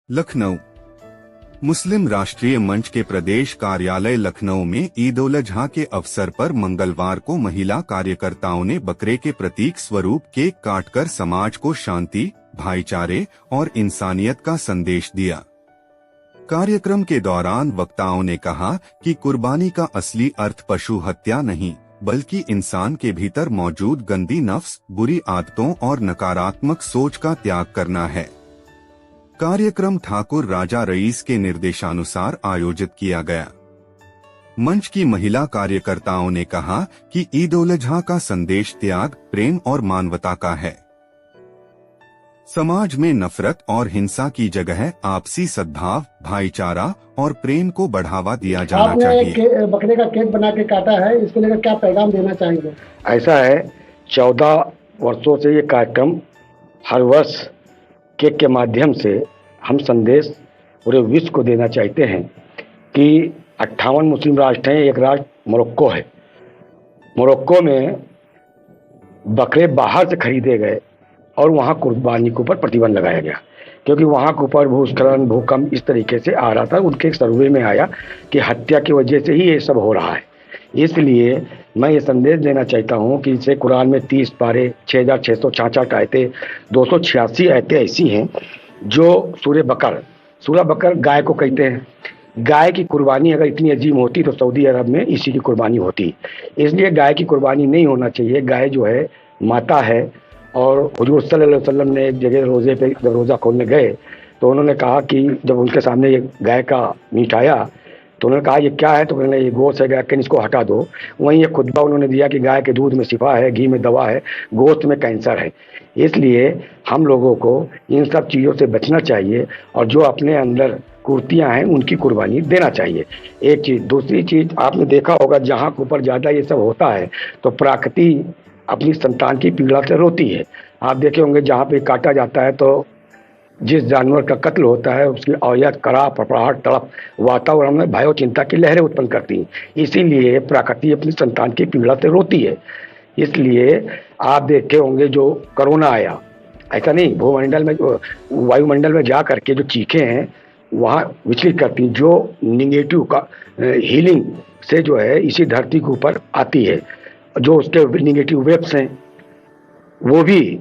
लखनऊ। मुस्लिम राष्ट्रीय मंच के प्रदेश कार्यालय लखनऊ में ईद उल अजहा के अवसर पर मंगलवार को महिला कार्यकर्ताओं ने बकरे के प्रतीक स्वरूप केक काटकर समाज को शांति, भाईचारे और इंसानियत का संदेश दिया। कार्यक्रम के दौरान वक्ताओं ने कहा कि कुर्बानी का असली अर्थ पशु हत्या नहीं, बल्कि इंसान के भीतर मौजूद गंदी नफ्स, बुरी आदतों और नकारात्मक सोच का त्याग करना है। कार्यक्रम ठाकुर राजा रईस के निर्देशानुसार आयोजित किया गया। मंच की महिला कार्यकर्ताओं ने कहा कि ईद उल अजहा का संदेश त्याग, प्रेम और मानवता का है। समाज में नफरत और हिंसा की जगह आपसी सद्भाव, भाईचारा और प्रेम को बढ़ावा दिया जाना चाहिए। आपने बकरे का केक बना के काटा है, इसको लेकर क्या पैगाम देना चाहेंगे? ऐसा है, 14 वर्षों से ये कार्यक्रम हर वर्ष केक के माध्यम से हम संदेश पूरे विश्व को देना चाहते हैं कि 58 मुस्लिम राष्ट्र हैं, एक राष्ट्र मोरक्को है। मोरक्को में बकरे बाहर से खरीदे गए और वहाँ कुर्बानी के ऊपर प्रतिबंध लगाया गया, क्योंकि वहाँ के ऊपर भूस्खलन, भूकंप इस तरीके से आ रहा था। उनके सर्वे में आया कि हत्या की वजह से ही ये सब हो रहा है। इसलिए मैं ये संदेश देना चाहता हूँ कि जैसे कुरान में 30 पारे, 6666 आयतें, 286 आयतें ऐसी हैं जो सूरह बकर गाय को कहते हैं। गाय की कुर्बानी अगर इतनी अजीम होती तो सऊदी अरब में इसी की कुर्बानी होती। इसलिए गाय की कुर्बानी नहीं होना चाहिए। गाय जो है माता है। और हुजूर सल्लल्लाहु अलैहि वसल्लम ने एक जगह रोज़े पे जब रोज़ा खोलने गए तो उन्होंने कहा कि जब उनके सामने ये गाय का मीट आया तो उन्होंने कहा ये क्या है, तो उन्होंने ये गोश्त है गाय का, इसको हटा दो। वहीं ये खुतबा उन्होंने दिया कि गाय के दूध में शिफा है, घी में दवा है, गोश्त में कैंसर है। इसलिए हम लोगों को इन सब चीज़ों से बचना चाहिए और जो अपने अंदर कुर्तियाँ हैं उनकी कुर्बानी देना चाहिए। एक चीज़। दूसरी चीज़, आपने देखा होगा जहाँ के ऊपर ज़्यादा ये सब होता है तो प्रकृति अपनी संतान की पीड़ा से रोती है। आप देखे होंगे जहाँ पे काटा जाता है तो जिस जानवर का कत्ल होता है उसकी आवाज़, कड़ा, फड़फड़ाहट, तड़प वातावरण में भय और चिंता की लहरें उत्पन्न करती हैं। इसीलिए प्रकृति अपनी संतान की पीड़ा से रोती है। इसलिए आप देखे होंगे जो कोरोना आया, ऐसा नहीं, भूमंडल में, वायुमंडल में जा करके जो चीखें हैं वहाँ विचलित करती, जो निगेटिव का हीलिंग से जो है इसी धरती के ऊपर आती है। जो उसके निगेटिव वेव्स हैं वो भी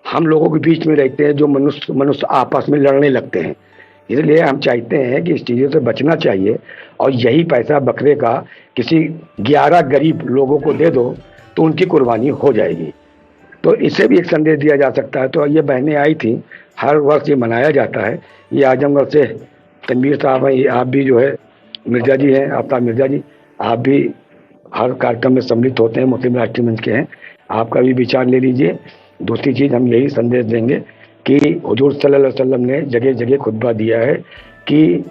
हम लोगों के बीच में रहते हैं, जो मनुष्य आपस में लड़ने लगते हैं। इसलिए हम चाहते हैं कि इस चीज़ों से बचना चाहिए और यही पैसा बकरे का किसी 11 गरीब लोगों को दे दो तो उनकी कुर्बानी हो जाएगी। तो इससे भी एक संदेश दिया जा सकता है। तो ये बहनें आई थी, हर वर्ष ये मनाया जाता है। ये आजमगढ़ से तनवीर साहब हैं, आप भी जो है मिर्ज़ा जी हैं, आफ्ताब मिर्ज़ा जी, आप भी हर कार्यक्रम में सम्मिलित होते हैं, मुस्लिम राष्ट्रीय मंच के हैं, आपका भी विचार ले लीजिए। दूसरी चीज़, हम यही संदेश देंगे कि हुजूर सल्लल्लाहु अलैहि वसल्लम ने जगह जगह खुतबा दिया है कि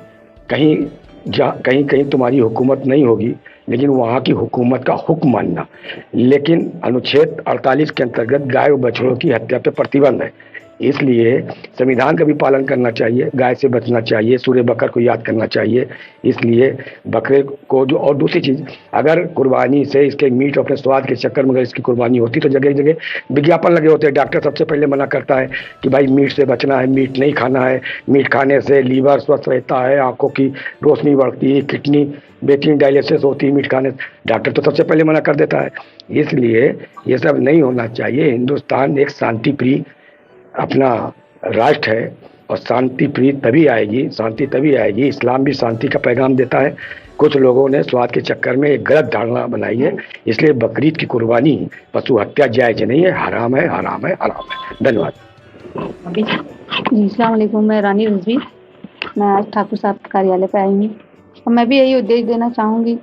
कहीं तुम्हारी हुकूमत नहीं होगी, लेकिन वहाँ की हुकूमत का हुक्म मानना। लेकिन अनुच्छेद 48 के अंतर्गत गाय और बछड़ों की हत्या पर प्रतिबंध है। इसलिए संविधान का भी पालन करना चाहिए, गाय से बचना चाहिए, सूर्य बकर को याद करना चाहिए। इसलिए बकरे को जो, और दूसरी चीज़, अगर कुर्बानी से इसके मीट अपने स्वाद के चक्कर में अगर इसकी कुर्बानी होती तो जगह जगह विज्ञापन लगे होते हैं। डॉक्टर सबसे पहले मना करता है कि भाई मीट से बचना है, मीट नहीं खाना है, मीट खाने से लीवर स्वस्थ रहता है, आँखों की रोशनी बढ़ती है, किडनी बेहतरीन डायलिसिस होती है मीट खाने से। डॉक्टर तो सबसे पहले मना कर देता है। इसलिए ये सब नहीं होना चाहिए। हिंदुस्तान एक शांति प्रिय अपना राष्ट्र है और शांति प्रिय तभी आएगी, शांति तभी आएगी। इस्लाम भी शांति का पैगाम देता है। कुछ लोगों ने स्वाद के चक्कर में एक गलत धारणा बनाई है। इसलिए बकरीद की कुर्बानी पशु हत्या जायज नहीं है, हराम है, हराम है, हराम है। धन्यवाद। अस्सलाम वालेकुम, मैं रानी रिजवी, मैं आज ठाकुर साहब के कार्यालय पे आई हूँ और मैं भी यही उद्देश्य देना चाहूँगी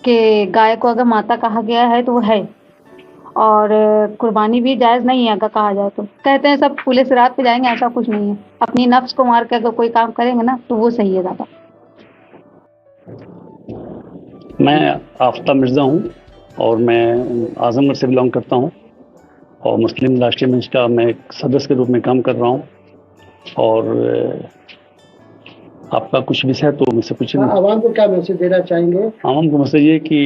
कि गाय को अगर माता कहा गया है तो वो है, और कुर्बानी भी जायज़ नहीं है अगर कहा जाए तो। कहते हैं सब खुले सिरात पे जाएंगे, ऐसा कुछ नहीं है। अपनी नफ्स को मार के अगर कोई काम करेंगे ना तो वो सही है ज़्यादा। मैं आफ्ताब मिर्ज़ा हूँ और मैं आजमगढ़ से बिलोंग करता हूँ और मुस्लिम राष्ट्रीय मंच का मैं एक सदस्य के रूप में काम कर रहा हूँ। और आपका कुछ विषय तो मुझसे पूछें। आवाम को क्या मैसेज देना चाहेंगे? आवाम को मैसेज ये कि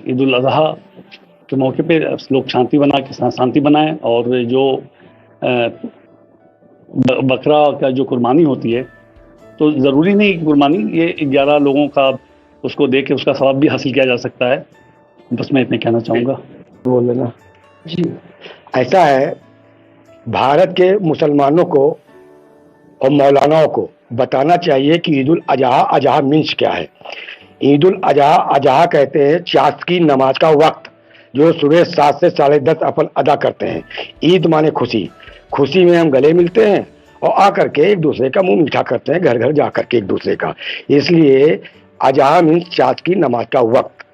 ईद उल अजहा के मौके पे लोग शांति बनाएं और जो बकरा का जो कुर्बानी होती है तो ज़रूरी नहीं कि कुर्बानी ये 11 लोगों का उसको दे के उसका सवाब भी हासिल किया जा सकता है। बस मैं इतने कहना चाहूँगा। बोल देना जी। ऐसा है, भारत के मुसलमानों को और मौलानाओं को बताना चाहिए कि ईद उल अजहा, अजहा मीन्स क्या है। ईद उल अजहा, अजहा कहते हैं चाश की नमाज का वक्त, जो सुबह 7 से 10:30 अपन अदा करते हैं। ईद माने खुशी, खुशी में हम गले मिलते हैं और आकर के एक दूसरे का मुंह मीठा करते हैं, घर घर जा करके एक दूसरे का। इसलिए अजहा मीन्स चाश की नमाज का वक्त।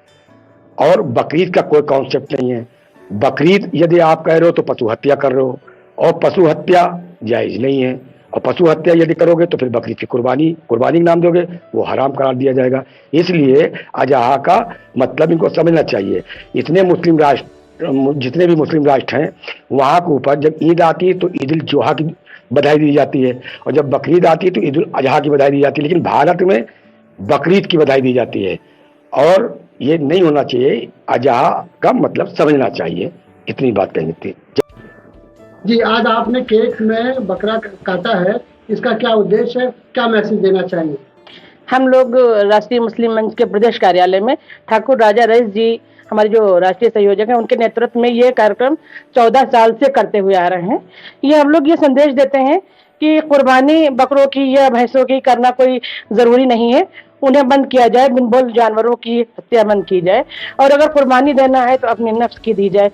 और बकरीद का कोई कॉन्सेप्ट नहीं है। बकरीद यदि आप कह रहे हो तो पशु हत्या कर रहे हो, और पशु हत्या जायज नहीं है। और पशु हत्या यदि करोगे तो फिर बकरीद की कुर्बानी का नाम दोगे, वो हराम करार दिया जाएगा। इसलिए अजहा का मतलब इनको समझना चाहिए। जितने भी मुस्लिम राष्ट्र हैं, वहाँ के ऊपर जब ईद आती है तो ईद उल जोहा की बधाई दी जाती है, और जब बकरीद आती है तो ईद उल अजहा की बधाई दी जाती है। लेकिन भारत में बकरीद की बधाई दी जाती है, और ये नहीं होना चाहिए। अजहा का मतलब समझना चाहिए। इतनी बात कहनी थी। जी, आज आपने केक में बकरा काटा है, इसका क्या उद्देश्य है, क्या मैसेज देना चाहेंगे? हम लोग राष्ट्रीय मुस्लिम मंच के प्रदेश कार्यालय में ठाकुर राजा रईस जी, हमारे जो राष्ट्रीय संयोजक हैं, उनके नेतृत्व में ये कार्यक्रम 14 साल से करते हुए आ रहे हैं। ये हम लोग ये संदेश देते हैं कि कुर्बानी बकरों की या भैंसों की करना कोई ज़रूरी नहीं है, उन्हें बंद किया जाए, बिन बोल जानवरों की हत्या बंद की जाए। और अगर कुर्बानी देना है तो अपने नफ्स की दी जाए,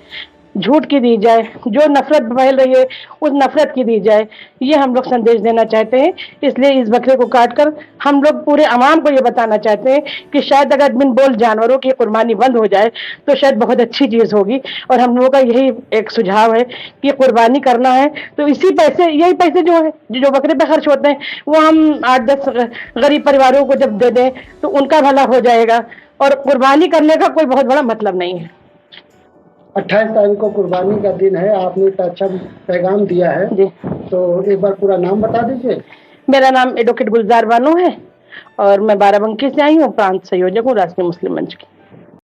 झूठ की दी जाए, जो नफरत फैल रही है उस नफरत की दी जाए। ये हम लोग संदेश देना चाहते हैं। इसलिए इस बकरे को काटकर हम लोग पूरे अवाम को ये बताना चाहते हैं कि शायद अगर बिन बोल जानवरों की कुर्बानी बंद हो जाए तो शायद बहुत अच्छी चीज़ होगी। और हम लोगों का यही एक सुझाव है कि कुर्बानी करना है तो यही पैसे जो बकरे पे खर्च होते हैं वो हम 8-10 गरीब परिवारों को जब दे दें तो उनका भला हो जाएगा। और कुर्बानी करने का कोई बहुत बड़ा मतलब नहीं है। 28 तारीख को कुर्बानी का दिन है, आपने इतना अच्छा पैगाम दिया है जी। तो एक बार पूरा नाम बता दीजिए। मेरा नाम एडवोकेट गुलजार बानो है और मैं बाराबंकी से आई हूँ, प्रांत संयोजक हूँ राष्ट्रीय मुस्लिम मंच की।